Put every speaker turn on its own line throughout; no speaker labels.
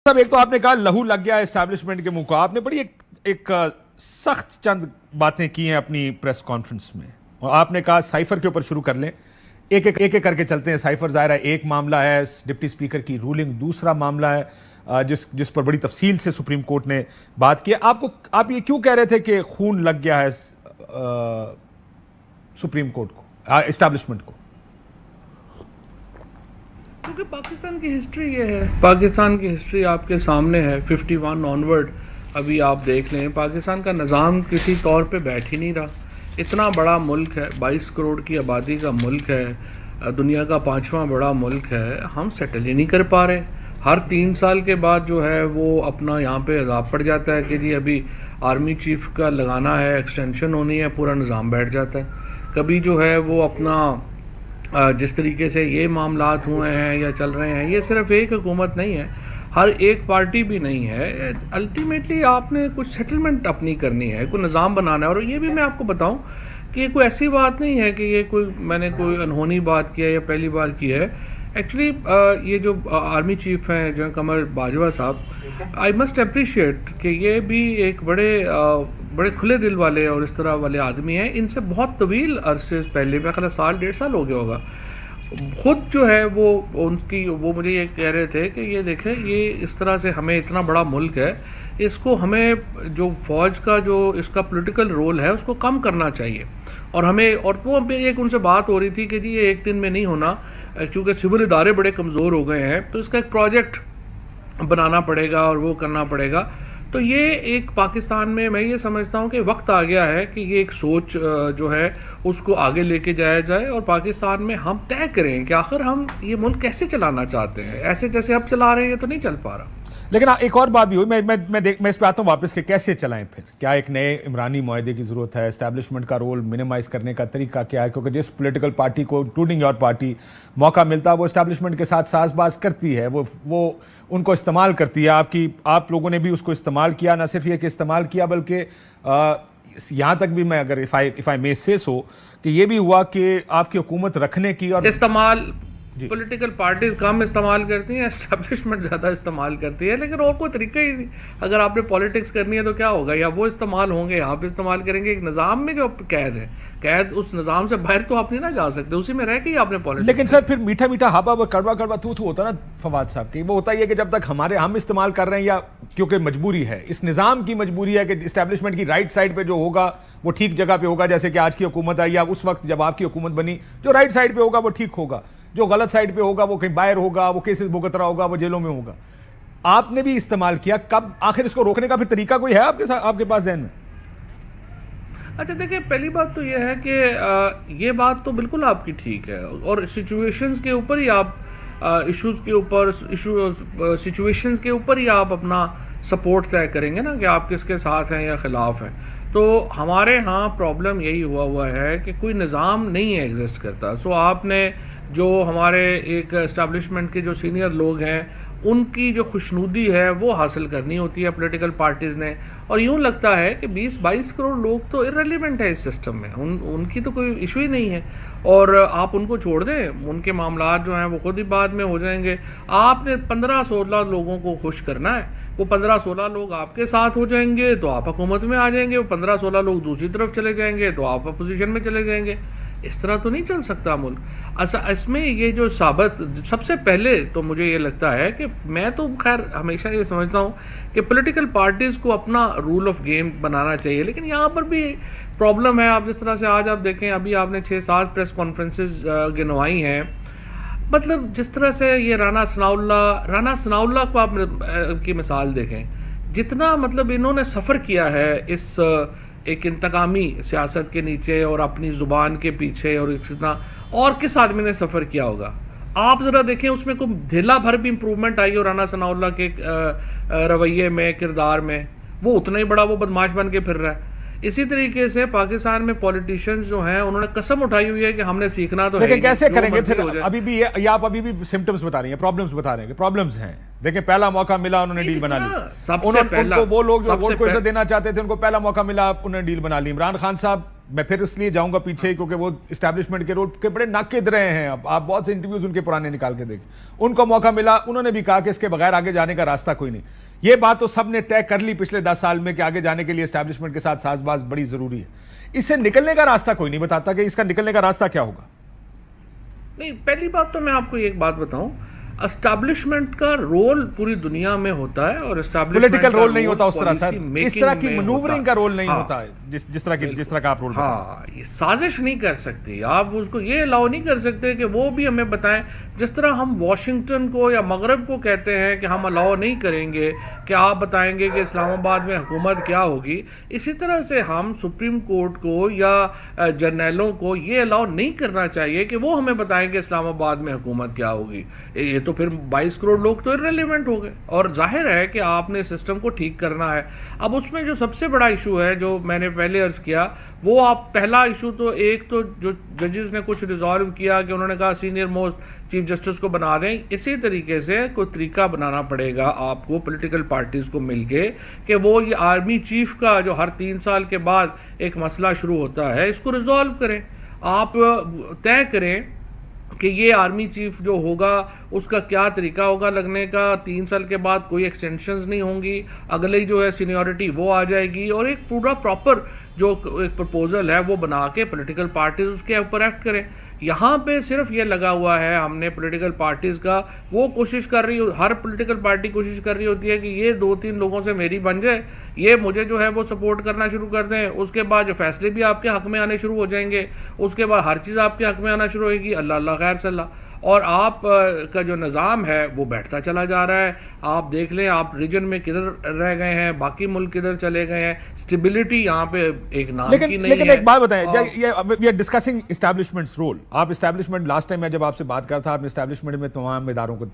صاحب ایک تو آپ نے کہا لہو لگ گیا اسٹیبلشمنٹ کے منہ کو. آپ نے بڑی ایک سخت چند باتیں کی ہیں اپنی پریس کانفرنس میں, اور آپ نے کہا سائفر کے اوپر شروع کر لیں, ایک ایک کر کے چلتے ہیں. سائفر ظاہر ہے ایک معاملہ ہے, ڈپٹی اسپیکر کی رولنگ دوسرا معاملہ ہے جس پر بڑی تفصیل سے سپریم کورٹ نے بات کی. آپ یہ کیوں کہہ رہے تھے کہ خون لگ گیا ہے سپریم کورٹ کو, اسٹیبلشمنٹ کو؟
کیونکہ پاکستان کی ہسٹری یہ ہے, پاکستان کی ہسٹری آپ کے سامنے ہے 51 آنورڈ. ابھی آپ دیکھ لیں پاکستان کا نظام کسی طور پہ بیٹھ ہی نہیں رہا. اتنا بڑا ملک ہے, 22 کروڑ کی آبادی کا ملک ہے, دنیا کا 5واں بڑا ملک ہے, ہم سیٹل ہی نہیں کر پا رہے. ہر 3 سال کے بعد جو ہے وہ اپنا یہاں پہ عذاب پڑ جاتا ہے کہ جی ابھی آرمی چیف کا لگانا ہے, ایکسٹینشن ہونی ہے, پورا نظام بیٹھ جاتا ہے. کبھی جو ہے وہ اپنا جس طریقے سے یہ معاملات ہوئے ہیں یا چل رہے ہیں, یہ صرف ایک حکومت نہیں ہے, ہر ایک پارٹی بھی نہیں ہے. الٹیمیٹلی آپ نے کچھ سیٹلمنٹ اپنی کرنی ہے, کوئی نظام بنانا ہے. اور یہ بھی میں آپ کو بتاؤں کہ یہ کوئی ایسی بات نہیں ہے کہ یہ میں نے کوئی انہونی بات کی ہے یا پہلی بار کی ہے. ایکچولی یہ جو آرمی چیف ہیں جو قمر باجوہ صاحب, آئی مسٹ اپریشیٹ کہ یہ بھی ایک بڑے کھلے دل والے اور اس طرح والے آدمی ہیں. ان سے بہت طویل عرصے پہلے, میں خیال 1.5 سال ہو گیا ہوگا, خود جو ہے وہ مجھے یہ کہہ رہے تھے کہ یہ دیکھیں یہ اس طرح سے ہمیں اتنا بڑا ملک ہے, اس کو ہمیں جو فوج کا جو اس کا پولیٹیکل رول ہے اس کو کم کرنا چاہیے. اور وہ ایک ان سے بات ہو رہی تھی کہ جی یہ ایک دن میں نہیں ہونا, کیونکہ سول ادارے بڑے کمزور ہو گئے ہیں, تو اس کا ایک پروجیکٹ بنانا پڑے گا اور وہ کرنا پڑے گا. تو یہ ایک پاکستان میں یہ سمجھتا ہوں کہ وقت آ گیا ہے کہ یہ ایک سوچ جو ہے اس کو آگے لے کے جایا جائے, اور پاکستان میں ہم طے کریں کہ آخر ہم یہ ملک کیسے چلانا چاہتے ہیں. ایسے جیسے اب چلا رہے ہیں یہ تو نہیں چل پا رہا.
لیکن ایک اور بات بھی ہوئی, میں اس پہ آتا ہوں واپس کہ کیسے چلائیں پھر. کیا ایک نئے عمرانی معاہدے کی ضرورت ہے؟ اسٹیبلشمنٹ کا رول منیمائز کرنے کا طریقہ کیا ہے؟ کیونکہ جس پولیٹیکل پارٹی کو انکلوڈنگ یور پارٹی موقع ملتا ہے وہ اسٹیبلشمنٹ کے ساتھ ساز باز کرتی ہے, وہ ان کو استعمال کرتی ہے. آپ لوگوں نے بھی اس کو استعمال کیا, نہ صرف یہ کہ استعمال کیا بلکہ یہاں تک بھی میں اگر if I may say so کہ یہ بھی ہوا کہ آپ کی حکومت رکھنے کی اور
استعمال پولیٹیکل پارٹیز کم استعمال کرتی ہیں, اسٹیبلشمنٹ زیادہ استعمال کرتی ہے. لیکن اور کوئی طریقہ ہی نہیں. اگر آپ نے پالیٹکس کرنی ہے تو کیا ہوگا, یا وہ استعمال ہوں گے یا آپ استعمال کریں گے. ایک نظام میں جو قید ہے, قید اس نظام سے باہر تو آپ نہیں نہ جا سکتے, اسی میں رہ کے ہی آپ نے پالیٹکس.
لیکن سر پھر میٹھا میٹھا ہابا وہ کڑوا کڑوا تو ہوتا نا فواد صاحب کی, وہ ہوتا ہی ہے کہ جب تک ہم استعمال کر رہے ہیں, یا کیونکہ مجبوری ہے, اس نظام کی مجبوری ہے کہ اسٹیبلشمنٹ کی رائٹ سائڈ پہ جو ہوگا وہ ٹھیک جگہ پہ ہوگا, جیسے کہ آج کی حکومت آئی, یا اس وقت جب آپ کی حکومت بنی, جو رائٹ سائڈ پہ ہوگا وہ ٹھیک ہوگا, جو غلط سائڈ پہ ہوگا وہ کہیں باہر ہوگا, وہ کیسز بھگت رہا ہوگا, وہ جیلوں میں ہوگا. آپ نے بھی استعمال کیا, کب آخر اس کو روکنے کا پھر طریقہ کوئی ہے آپ کے پاس ذہن میں؟
اچھا دیکھیں, پہلی بات تو یہ ہے کہ یہ بات تو بالکل آپ کی ٹھیک ہے, اور سچویشنز کے اوپر ہی آپ سچویشنز کے اوپر ہی آپ اپنا سپورٹ طے کریں گے نا کہ آپ کس کے ساتھ ہیں یا خلاف ہیں. تو ہمارے ہاں پرابلم یہی ہوا ہے کہ کوئی نظام نہیں ایگزسٹ کرتا. سو آپ نے جو ہمارے ایک اسٹیبلشمنٹ کے جو سینئر لوگ ہیں ان کی جو خوشنودی ہے وہ حاصل کرنی ہوتی ہے پولیٹیکل پارٹیز نے. اور یوں لگتا ہے کہ 20-22 کروڑ لوگ تو ارریلیونٹ ہے اس سسٹم میں, ان کی تو کوئی ایشو ہی نہیں ہے, اور آپ ان کو چھوڑ دیں, ان کے معاملات جو ہیں وہ خود ہی بعد میں ہو جائیں گے. آپ نے 15-16 لوگوں کو خوش کرنا ہے, وہ 15-16 لوگ آپ کے ساتھ ہو جائیں گے تو آپ حکومت میں آ جائیں گے, وہ 15-16 لوگ دوسری طرف چلے جائیں گے تو آپ اپوزیشن میں چلے جائیں گے. اس طرح تو نہیں چل سکتا ملک. اس میں یہ جو سب سے پہلے تو مجھے یہ لگتا ہے کہ میں تو خیر ہمیشہ یہ سمجھتا ہوں کہ پولیٹیکل پارٹیز کو اپنا رول آف گیم بنانا چاہیے. لیکن یہاں پر بھی پرابلم ہے. آپ جس طرح سے آج آپ دیکھیں, ابھی آپ نے 6-7 پریس کانفرنسز گنوائی ہیں, مطلب جس طرح سے یہ رانا ثناء اللہ کو آپ کی مثال دیکھیں, جتنا مطلب انہوں نے سفر کیا ہے اس ایک انتقامی سیاست کے نیچے اور اپنی زبان کے پیچھے, اور اتنا اور کس آدمی نے سفر کیا ہوگا. آپ ذرا دیکھیں اس میں کوئی دھیلا بھر بھی امپروومنٹ آئی ہو رانا ثناء اللہ کے رویے میں, کردار میں, وہ اتنا ہی بڑا وہ بدماش بن کے پھر رہا ہے. اسی طریقے سے پاکستان میں پولیٹیشنز جو ہیں انہوں نے قسم اٹھائی ہوئی ہے کہ ہم نے سیکھنا تو ہے.
لیکن کیسے کریں گے پھر؟ ابھی بھی یہ آپ ابھی بھی سمپٹمز بتا رہی ہیں, پرابلمز بتا رہے ہیں کہ پرابلمز ہیں. دیکھیں پہلا موقع ملا انہوں نے ڈیل بنا لی.
سب سے پہلا
وہ لوگ جو ووٹ کو عزت دینا چاہتے تھے ان کو پہلا موقع ملا, انہوں نے ڈیل بنا لی. عمران خان صاحب میں پھر اس لیے جاؤں گا پیچھے کیونکہ وہ اسٹیبلشمنٹ کے رول کے بڑے ناقد رہے ہیں. اب آپ بہت سے انٹرویوز ان کے پرانے نکال کے دیکھیں, ان کو موقع ملا, انہوں نے بھی کہا کہ اس کے بغیر آگے جانے کا راستہ کوئی نہیں. یہ بات تو سب نے طے کر لی پچھلے 10 سال میں کہ آگے جانے کے لیے اسٹیبلشمنٹ کے ساتھ ساز باز بڑی ضروری ہے. اس سے نکلنے کا راستہ کوئی نہیں بتاتا کہ اس کا نکلنے کا راستہ کیا ہوگا.
نہیں, پہلی بات تو میں آپ کو ایک بات بتاؤں, اسٹیبلشمنٹ کا رول پوری دنیا میں ہوتا ہے, اور
پولیٹیکل رول نہیں ہوتا اس طرح سر, اس طرح کی منوورنگ کا رول نہیں ہوتا ہے جس طرح کا آپ رول.
ہاں, یہ سازش نہیں کر سکتی آپ, اس کو یہ الاؤ نہیں کر سکتے کہ وہ بھی ہمیں بتائیں. جس طرح ہم واشنگٹن کو یا مغرب کو کہتے ہیں کہ ہم الاؤ نہیں کریں گے کہ آپ بتائیں گے کہ اسلام آباد میں حکومت کیا ہوگی, اسی طرح سے ہم سپریم کورٹ کو یا جرنیلوں کو یہ الاؤ نہیں کرنا چاہیے کہ وہ ہمیں بتائیں کہ اسلام آباد میں حکومت کیا ہوگی. یہ تو پھر 22 کروڑ لوگ تو irrelevant ہو گئے, اور ظاہر ہے کہ آپ نے سسٹم کو ٹھیک کرنا ہے. اب اس میں جو سب سے بڑا ایشو ہے جو میں نے پہلے عرض کیا, وہ آپ پہلا ایشو تو ایک تو جو ججز نے کچھ ریزالو کیا کہ انہوں نے کہا سینئر موسٹ چیف جسٹس کو بنا دیں. اسی طریقے سے کوئی طریقہ بنانا پڑے گا آپ کو پولیٹیکل پارٹیز کو مل کے کہ وہ یہ آرمی چیف کا جو ہر 3 سال کے بعد ایک مسئلہ شروع ہوتا ہے, اس کو ریزالو کریں. آپ طے کریں کہ یہ آرمی چیف جو ہوگا اس کا کیا طریقہ ہوگا لگنے کا. 3 سال کے بعد کوئی ایکسٹینشنز نہیں ہوں گی, اگلے جو ہے سینیورٹی وہ آ جائے گی, اور ایک پورا پراپر جو ایک پرپوزل ہے وہ بنا کے پولیٹیکل پارٹیز اس کے اوپر ایکٹ کریں. یہاں پہ صرف یہ لگا ہوا ہے ہم نے پولیٹیکل پارٹیز کا, وہ کوشش کر رہی, ہر پولیٹیکل پارٹی کوشش کر رہی ہوتی ہے کہ یہ 2-3 لوگوں سے میری بن جائے, یہ مجھے جو ہے وہ سپورٹ کرنا شروع کر دیں, اس کے بعد جو فیصلے بھی آپ کے حق میں آنے شروع ہو جائیں گے, اس کے بعد ہر چیز آپ کے حق میں آنا شروع ہوئے گی. اللہ اللہ خیر صلی اللہ. اور آپ کا جو نظام ہے وہ بیٹھتا چلا جا رہا ہے. آپ دیکھ لیں آپ ریجن میں کدھر رہ گئے ہیں, باقی ملک کدھر چلے گئے ہیں, سٹیبلٹی یہاں پہ ایک نام کی نہیں ہے.
لیکن ایک بات بتائیں, we are discussing establishment's role. آپ اسٹیبلشمنٹ, لاسٹ ٹائم میں جب آپ سے بات کر تھا آپ نے اسٹیبلشمنٹ میں تمام اداروں کو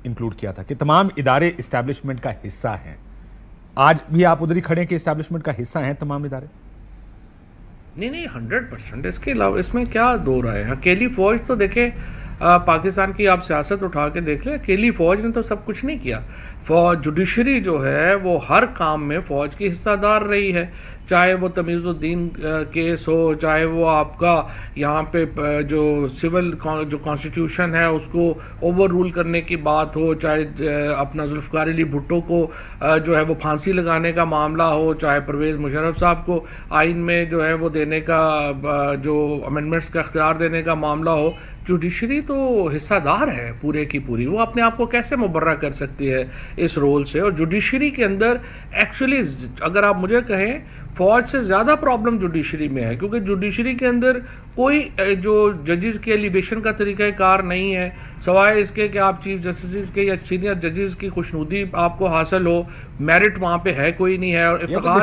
انکلوڈ کیا تھا کہ تمام ادارے اسٹیبلشمنٹ کا حصہ ہیں. آج بھی آپ ادھر ہی کھڑے ہیں کہ اسٹیبلشمنٹ کا حصہ ہیں تمام ادارے؟
نہیں 100%. اس کے علاوہ اس میں کیا دو رائے ہے. اکیلی فوج تو دیکھیں, پاکستان کی آپ سیاست اٹھا کے دیکھ لیں, اکیلی فوج نے تو سب کچھ نہیں کیا. فوج جوڈیشری جو ہے وہ ہر کام میں فوج کی حصہ دار رہی ہے, چاہے وہ تمیز الدین کیس ہو, چاہے وہ آپ کا یہاں پہ جو سول جو کانسٹیٹیوشن ہے اس کو اوور رول کرنے کی بات ہو, چاہے اپنا ذوالفقار علی بھٹو کو جو ہے وہ پھانسی لگانے کا معاملہ ہو, چاہے پرویز مشرف صاحب کو آئین میں جو ہے وہ دینے کا جو امینڈمنٹس کا اختیار دینے کا معاملہ ہو. جوڈیشری تو حصہ دار ہے پورے کی پوری, وہ اپنے آپ کو کیسے مبرہ کر سکتی ہے اس رول سے. اور جوڈیشری کے اندر ایکچولی اگر آپ مجھے کہیں فوج سے زیادہ پرابلم جوڈیشری میں ہے, کیونکہ جوڈیشری کے اندر کوئی جو ججز کے ایلیویشن کا طریقہ کار نہیں ہے, سوائے اس کے کہ آپ چیف جسٹس کے یا سینئر ججز کی خوشنودی آپ کو حاصل ہو. میرٹ وہاں پہ ہے کوئی نہیں ہے, اور افتخار